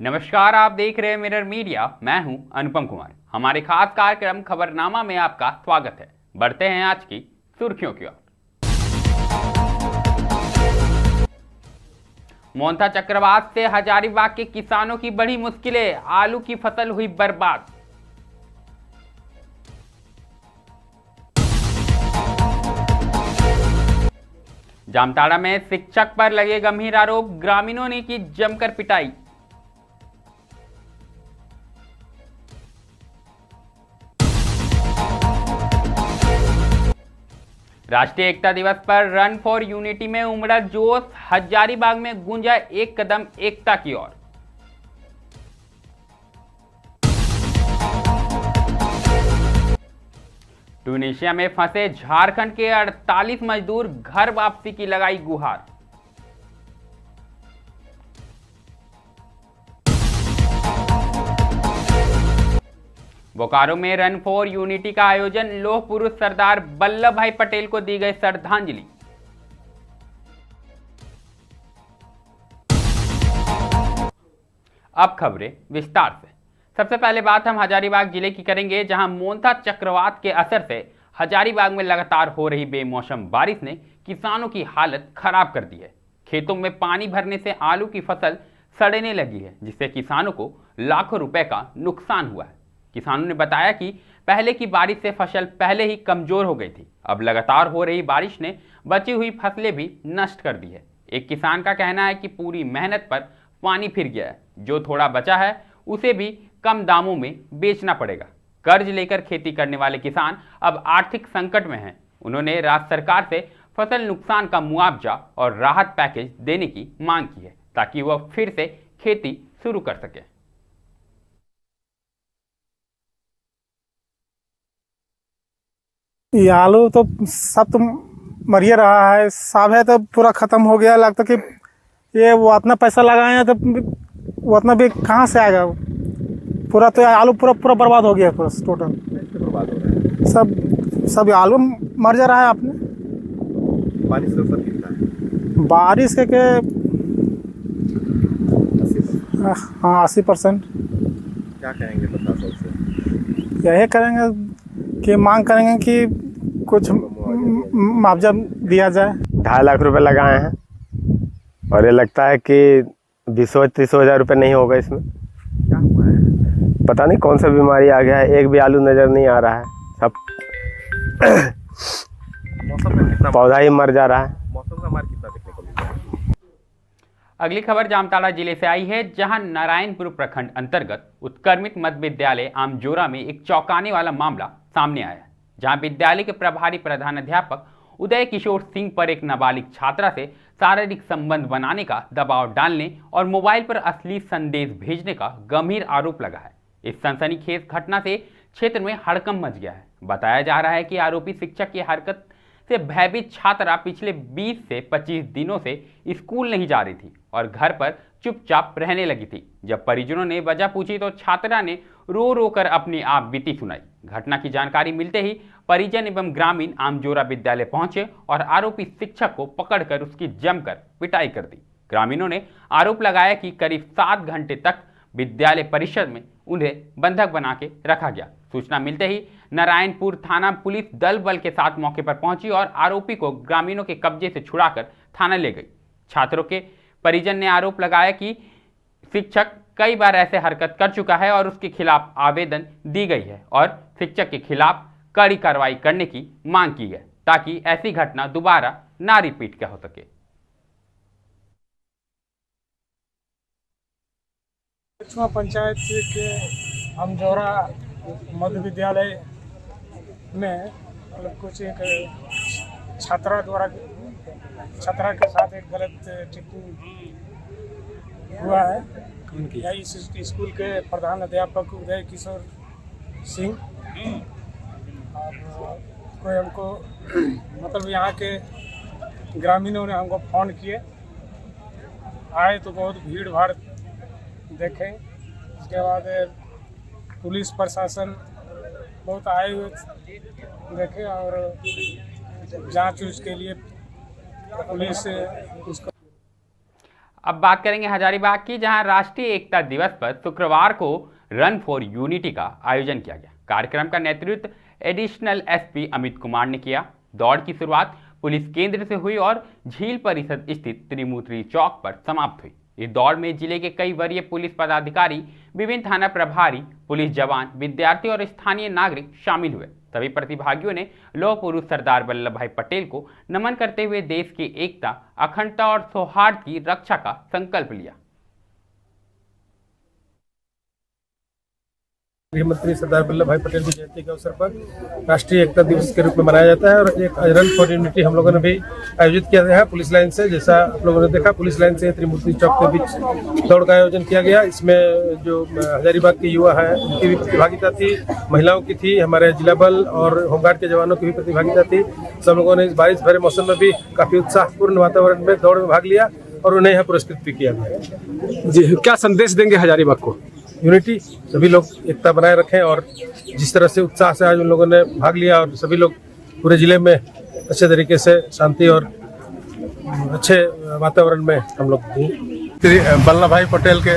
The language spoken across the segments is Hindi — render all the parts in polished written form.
नमस्कार, आप देख रहे हैं मिरर मीडिया। मैं हूं अनुपम कुमार। हमारे खास कार्यक्रम खबरनामा में आपका स्वागत है। बढ़ते हैं आज की सुर्खियों की ओर। मोंथा चक्रवात से हजारीबाग के किसानों की बड़ी मुश्किलें, आलू की फसल हुई बर्बाद। जामताड़ा में शिक्षक पर लगे गंभीर आरोप, ग्रामीणों ने की जमकर पिटाई। राष्ट्रीय एकता दिवस पर रन फॉर यूनिटी में उमड़ा जोश, हजारीबाग में गूंजा एक कदम एकता की ओर। ट्यूनीशिया में फंसे झारखंड के 48 मजदूर, घर वापसी की लगाई गुहार। बोकारो में रन फॉर यूनिटी का आयोजन, लौह पुरुष सरदार वल्लभ भाई पटेल को दी गई श्रद्धांजलि। अब खबरें विस्तार से। सबसे पहले बात हम हजारीबाग जिले की करेंगे, जहां मोंथा चक्रवात के असर से हजारीबाग में लगातार हो रही बेमौसम बारिश ने किसानों की हालत खराब कर दी है। खेतों में पानी भरने से आलू की फसल सड़ने लगी है, जिससे किसानों को लाखों रुपए का नुकसान हुआ है। किसानों ने बताया कि पहले की बारिश से फसल पहले ही कमजोर हो गई थी। अब लगातार हो रही बारिश ने बची हुई फसलें भी नष्ट कर दी है। एक किसान का कहना है कि पूरी मेहनत पर पानी फिर गया है, जो थोड़ा बचा है उसे भी कम दामों में बेचना पड़ेगा। कर्ज लेकर खेती करने वाले किसान अब आर्थिक संकट में हैं। उन्होंने राज्य सरकार से फसल नुकसान का मुआवजा और राहत पैकेज देने की मांग की है, ताकि वह फिर से खेती शुरू कर सके। ये आलू तो सब तो मरिए रहा है, सब है तो पूरा खत्म हो गया। लगता कि ये वो अपना पैसा लगाए हैं तो वो उतना भी कहाँ से आएगा। पूरा तो आलू पूरा पूरा बर्बाद हो गया, पूरा टोटल बर्बाद हो रहा है। सब आलू मर जा रहा है। आपने बारिश का असर कितना है? बारिश के 80%। क्या कहेंगे प्रशासन से? यही करेंगे कि मांग करेंगे कि कुछ मुआवजा दिया जाए। 2.5 लाख रुपए लगाए हैं और ये लगता है कि 20-30 हज़ार रुपये नहीं होगा इसमें। क्या हुआ है? पता नहीं कौन सा बीमारी आ गया है, एक भी आलू नज़र नहीं आ रहा है, सब मौसम में कितना पौधा ही मर जा रहा है। मौसम का मार कितना देखने को मिल रहा है? अगली खबर जामताड़ा जिले से आई है, जहां नारायणपुर प्रखंड अंतर्गत उत्क्रमित मध्य विद्यालय आमजोरा में एक चौंकाने वाला मामला सामने आया है, जहां विद्यालय के प्रभारी प्रधानाध्यापक उदय किशोर सिंह पर एक नाबालिग छात्रा से शारीरिक संबंध बनाने का दबाव डालने और मोबाइल पर अश्लील संदेश भेजने का गंभीर आरोप लगा है। इस सनसनीखेज घटना से क्षेत्र में हड़कंप मच गया है। बताया जा रहा है कि आरोपी शिक्षक की हरकत से भयभीत छात्रा पिछले 20 से 25 दिनों से स्कूल नहीं जा रही थी और घर पर चुपचाप रहने लगी थी। जब परिजनों ने वजह पूछी तो छात्रा ने रो रो कर अपनी आप बीती सुनाई। घटना की जानकारी मिलते ही परिजन एवं ग्रामीण आमजोरा विद्यालय पहुंचे और आरोपी शिक्षक को पकड़कर उसकी जमकर पिटाई कर दी। ग्रामीणों ने आरोप लगाया कि करीब 7 घंटे तक विद्यालय परिसर में उन्हें बंधक बना के रखा गया। सूचना मिलते ही नारायणपुर थाना पुलिस दल बल के साथ मौके पर पहुंची और आरोपी को ग्रामीणों के कब्जे से छुड़ाकर थाना ले गई। छात्रों के परिजन ने आरोप लगाया कि शिक्षक कई बार ऐसे हरकत कर चुका है और उसके खिलाफ आवेदन दी गई है और शिक्षक के खिलाफ कड़ी कार्रवाई करने की मांग की है, ताकि ऐसी घटना दोबारा ना रिपीट हो सके। पंचायत के आमजोरा मध्य विद्यालय में कुछ एक छात्रा के साथ एक गलत टिप्पणी हुआ है। यही इस स्कूल के प्रधान अध्यापक उदय किशोर सिंह और कोई हमको मतलब यहाँ के ग्रामीणों ने हमको फ़ोन किए। आए तो बहुत भीड़ भाड़ देखे। उसके बाद पुलिस प्रशासन बहुत आए हुए देखे और जांच के लिए पुलिस उसको। अब बात करेंगे हजारीबाग की, जहां राष्ट्रीय एकता दिवस पर शुक्रवार को रन फॉर यूनिटी का आयोजन किया गया। कार्यक्रम का नेतृत्व एडिशनल एसपी अमित कुमार ने किया। दौड़ की शुरुआत पुलिस केंद्र से हुई और झील परिषद स्थित त्रिमूर्ति चौक पर समाप्त हुई। इस दौड़ में जिले के कई वरीय पुलिस पदाधिकारी, विभिन्न थाना प्रभारी, पुलिस जवान, विद्यार्थी और स्थानीय नागरिक शामिल हुए। सभी प्रतिभागियों ने लौह पुरुष सरदार वल्लभ भाई पटेल को नमन करते हुए देश की एकता, अखंडता और सौहार्द की रक्षा का संकल्प लिया। गृहमंत्री सरदार वल्लभ भाई पटेल की जयंती के अवसर पर राष्ट्रीय एकता दिवस के रूप में मनाया जाता है और एक रन फॉर यूनिटी हम लोगों ने भी आयोजित किया गया है। पुलिस लाइन से, जैसा आप लोगों ने देखा, पुलिस लाइन से त्रिमूर्ति चौक के बीच दौड़ का आयोजन किया गया। इसमें जो हजारीबाग के युवा है उनकी भी प्रतिभागिता थी, महिलाओं की थी, हमारे जिला बल और होमगार्ड के जवानों की भी प्रतिभागिता थी। सब लोगों ने इस बारिश भरे मौसम में भी काफी उत्साहपूर्ण वातावरण में दौड़ में भाग लिया और उन्हें यहाँ पुरस्कृत भी किया गया। जी, क्या संदेश देंगे हजारीबाग को? यूनिटी, सभी लोग एकता बनाए रखें और जिस तरह से उत्साह से आज उन लोगों ने भाग लिया और सभी लोग पूरे जिले में अच्छे तरीके से शांति और अच्छे वातावरण में हम लोग श्री वल्लभ भाई पटेल के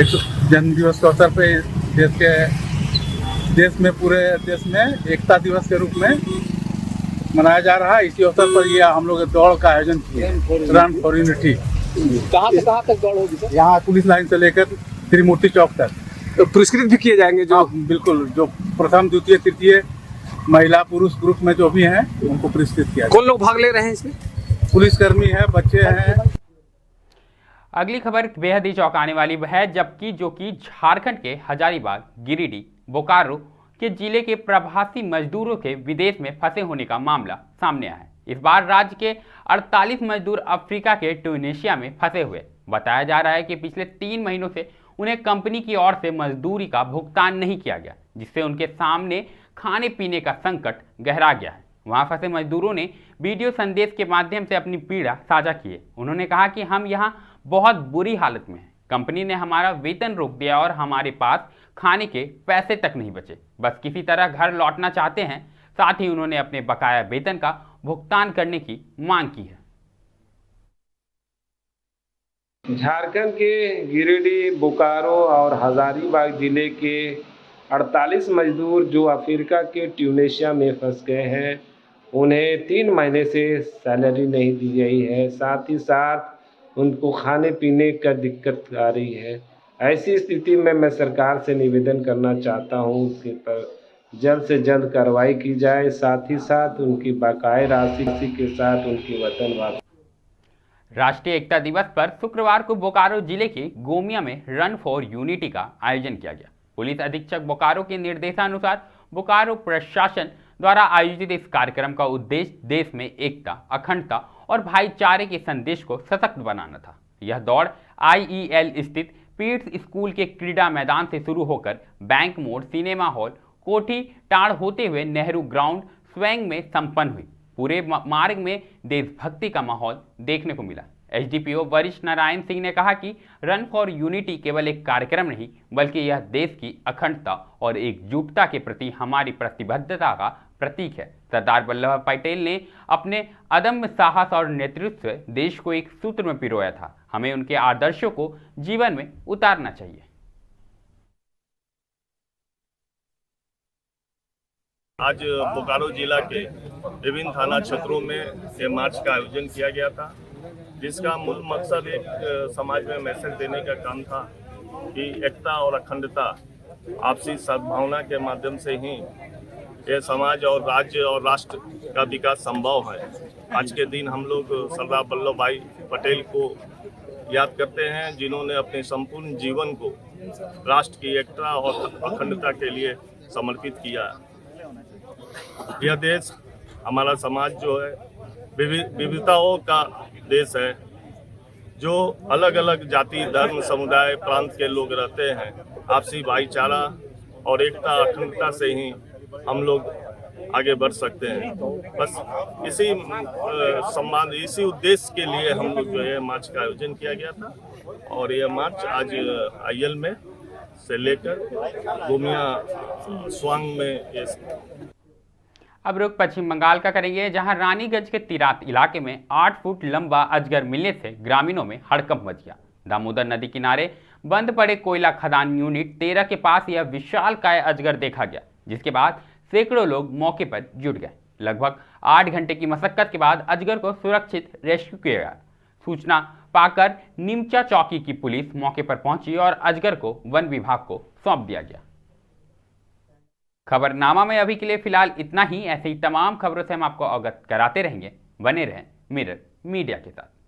एक जन्म दिवस के अवसर पे देश में पूरे देश में एकता दिवस के रूप में मनाया जा रहा है। इसी अवसर पर ये हम लोग दौड़ का आयोजन किए, रन फॉर यूनिटी। कहाँ से कहाँ तक दौड़ होगी सर? यहाँ पुलिस लाइन से लेकर त्रिमूर्ति चौक तक। तो पुरस्कृत भी किए जाएंगे जो बिल्कुल, जो प्रथम, द्वितीय, तृतीय महिला पुरुष ग्रुप में जो भी हैं उनको पुरस्कृत किया। कौन लोग भाग ले रहे हैं इसमें? पुलिसकर्मी है, बच्चे हैं। अगली खबर बेहद ही चौंकाने वाली है, जबकि जो कि झारखंड के हजारीबाग, गिरिडीह, बोकारो के जिले के प्रवासी मजदूरों के विदेश में फंसे होने का मामला सामने आया है। इस बार राज्य के 48 मजदूर अफ्रीका के ट्यूनीशिया में फंसे हुए। बताया जा रहा है कि पिछले 3 महीनों से उन्हें कंपनी की ओर से मजदूरी का भुगतान नहीं किया गया, जिससे उनके सामने खाने पीने का संकट गहरा गया है। वहां फंसे मजदूरों ने वीडियो संदेश के माध्यम से अपनी पीड़ा साझा की है। उन्होंने कहा कि हम यहाँ बहुत बुरी हालत में हैं। कंपनी ने हमारा वेतन रोक दिया और हमारे पास खाने के पैसे तक नहीं बचे। बस किसी तरह घर लौटना चाहते हैं। साथ ही उन्होंने अपने बकाया वेतन का भुगतान करने की मांग की है। झारखंड के गिरिडीह, बोकारो और हजारीबाग जिले के 48 मजदूर जो अफ्रीका के ट्यूनीशिया में फंस गए हैं, उन्हें 3 महीने से सैलरी नहीं दी गई है। साथ ही साथ उनको खाने पीने का दिक्कत आ रही है। ऐसी स्थिति में मैं सरकार से निवेदन करना चाहता हूँ उसके पर जल्द से जल्द कार्रवाई की जाए। साथ ही साथ उनकी बकाया राशि के साथ उनकी वेतन वापस। राष्ट्रीय एकता दिवस पर शुक्रवार को बोकारो जिले के गोमिया में रन फॉर यूनिटी का आयोजन किया गया। पुलिस अधीक्षक बोकारो के निर्देशानुसार बोकारो प्रशासन द्वारा आयोजित इस कार्यक्रम का उद्देश्य देश में एकता, अखंडता और भाईचारे के संदेश को सशक्त बनाना था। यह दौड़ IEL स्थित पीट्स स्कूल के क्रीड़ा मैदान से शुरू होकर बैंक मोड़, सिनेमा हॉल, कोठी टाड़ होते हुए नेहरू ग्राउंड स्वयं में संपन्न हुई। पूरे मार्ग में देशभक्ति का माहौल देखने को मिला। SDPO वरिष्ठ नारायण सिंह ने कहा कि रन फॉर यूनिटी केवल एक कार्यक्रम नहीं, बल्कि यह देश की अखंडता और एकजुटता के प्रति हमारी प्रतिबद्धता का प्रतीक है। सरदार वल्लभ भाई पटेल ने अपने अदम्य साहस और नेतृत्व से देश को एक सूत्र में पिरोया था। हमें उनके आदर्शों को जीवन में उतारना चाहिए। आज बोकारो जिला के विभिन्न थाना क्षेत्रों में ये मार्च का आयोजन किया गया था, जिसका मूल मकसद एक समाज में मैसेज देने का काम था कि एकता और अखंडता, आपसी सद्भावना के माध्यम से ही ये समाज और राज्य और राष्ट्र का विकास संभव है। आज के दिन हम लोग सरदार वल्लभ भाई पटेल को याद करते हैं, जिन्होंने अपने संपूर्ण जीवन को राष्ट्र की एकता और अखंडता के लिए समर्पित किया। यह देश, हमारा समाज जो है विविधताओं का देश है, जो अलग अलग जाति, धर्म, समुदाय, प्रांत के लोग रहते हैं। आपसी भाईचारा और एकता, अखंडता से ही हम लोग आगे बढ़ सकते हैं। बस इसी सम्मान, इसी उद्देश्य के लिए हम लोग जो है मार्च का आयोजन किया गया था और यह मार्च आज IL में से लेकर गोमिया स्वांग में अब रुख पश्चिम बंगाल का करेंगे, जहां रानीगंज के तिरात इलाके में 8 फुट लंबा अजगर मिलने से ग्रामीणों में हड़कंप मच गया। दामोदर नदी किनारे बंद पड़े कोयला खदान यूनिट 13 के पास यह विशालकाय अजगर देखा गया, जिसके बाद सैकड़ों लोग मौके पर जुट गए। लगभग 8 घंटे की मशक्कत के बाद अजगर को सुरक्षित रेस्क्यू किया गया। सूचना पाकर निमचा चौकी की पुलिस मौके पर पहुंची और अजगर को वन विभाग को सौंप दिया गया। खबरनामा में अभी के लिए फिलहाल इतना ही। ऐसे ही तमाम खबरों से हम आपको अवगत कराते रहेंगे। बने रहें मिरर मीडिया के साथ।